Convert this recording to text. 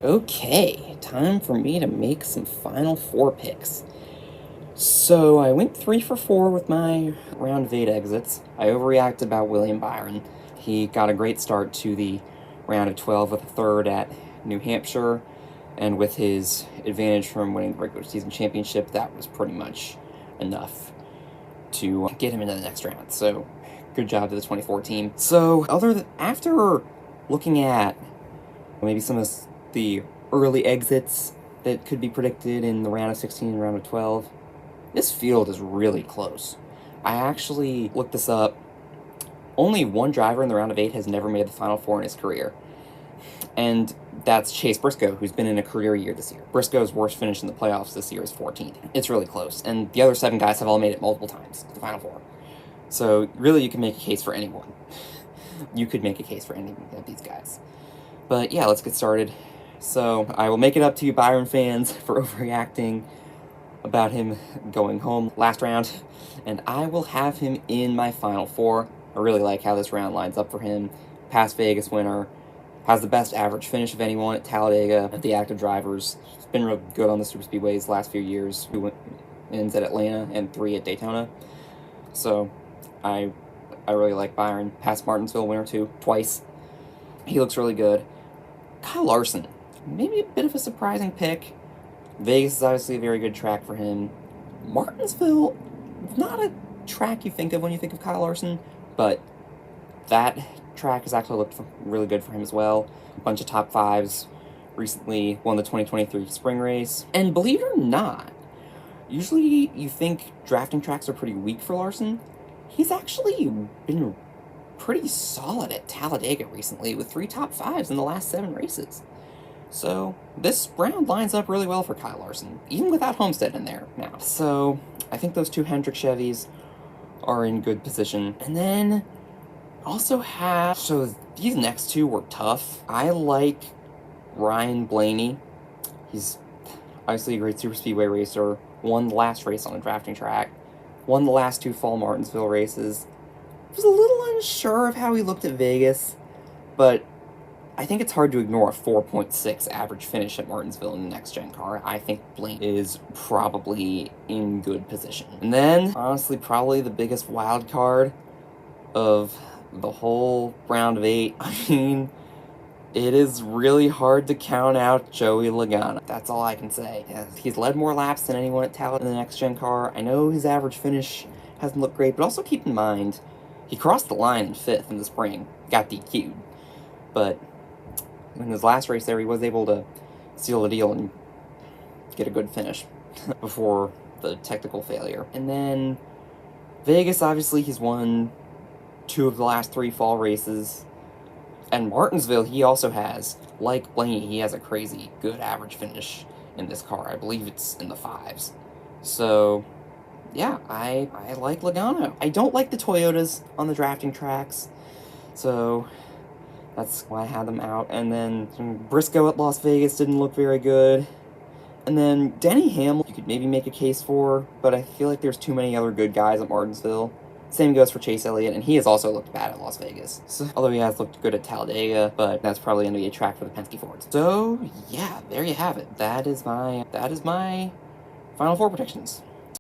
Okay, time for me to make some Final Four picks. So I went 3 for 4 with my round of 8 exits. I overreacted about William Byron. He got a great start to the round of 12 with a third at New Hampshire, and with his advantage from winning the regular season championship, that was pretty much enough to get him into the next round. So good job to the 24 team. So after looking at maybe some of the early exits that could be predicted in the round of 16 and round of 12, this field is really close. I actually looked this up. Only one driver in the round of 8 has never made the Final Four in his career, and that's Chase Briscoe, who's been in a career year this year. Briscoe's worst finish in the playoffs this year is 14th. It's really close, and the other 7 guys have all made it multiple times to the Final Four. So really, you can make a case for anyone. You could make a case for any of these guys. But yeah, let's get started. So I will make it up to you Byron fans for overreacting about him going home last round, and I will have him in my Final Four. I really like how this round lines up for him. Past Vegas winner, has the best average finish of anyone at Talladega of the active drivers. He's been real good on the super speedways last few years. Who wins at Atlanta and 3 at Daytona. So I really like Byron. Past Martinsville winner too, twice. He looks really good. Kyle Larson, maybe a bit of a surprising pick. Vegas is obviously a very good track for him. Martinsville, not a track you think of when you think of Kyle Larson, but that track has actually looked really good for him as well. A bunch of top 5s. Recently won the 2023 spring race. And believe it or not, usually you think drafting tracks are pretty weak for Larson. He's actually been pretty solid at Talladega recently with 3 top 5s in the last 7 races. So this round lines up really well for Kyle Larson, even without Homestead in there now. So I think those 2 Hendrick Chevys are in good position. And then also so these next 2 were tough. I like Ryan Blaney. He's obviously a great super speedway racer, won the last race on a drafting track, won the last 2 fall Martinsville races. I was a little unsure of how he looked at Vegas, but I think it's hard to ignore a 4.6 average finish at Martinsville in the next-gen car. I think Blaney is probably in good position. And then, honestly, probably the biggest wild card of the whole round of 8. I mean, it is really hard to count out Joey Logano. That's all I can say. He's led more laps than anyone at Talladega in the next-gen car. I know his average finish hasn't looked great, but also keep in mind, he crossed the line in 5th in the spring, got DQ'd. But in his last race there, he was able to seal the deal and get a good finish before the technical failure. And then Vegas, obviously, he's won 2 of the last 3 fall races. And Martinsville, he also has, like Blaney, he has a crazy good average finish in this car. I believe it's in the 5s. So yeah, I like Logano. I don't like the Toyotas on the drafting tracks, so that's why I had them out. And then Briscoe at Las Vegas didn't look very good. And then Denny Hamlin, you could maybe make a case for, but I feel like there's too many other good guys at Martinsville. Same goes for Chase Elliott, and he has also looked bad at Las Vegas. So, although he has looked good at Talladega, but that's probably going to be a track for the Penske Fords. So yeah, there you have it. That is my Final Four predictions.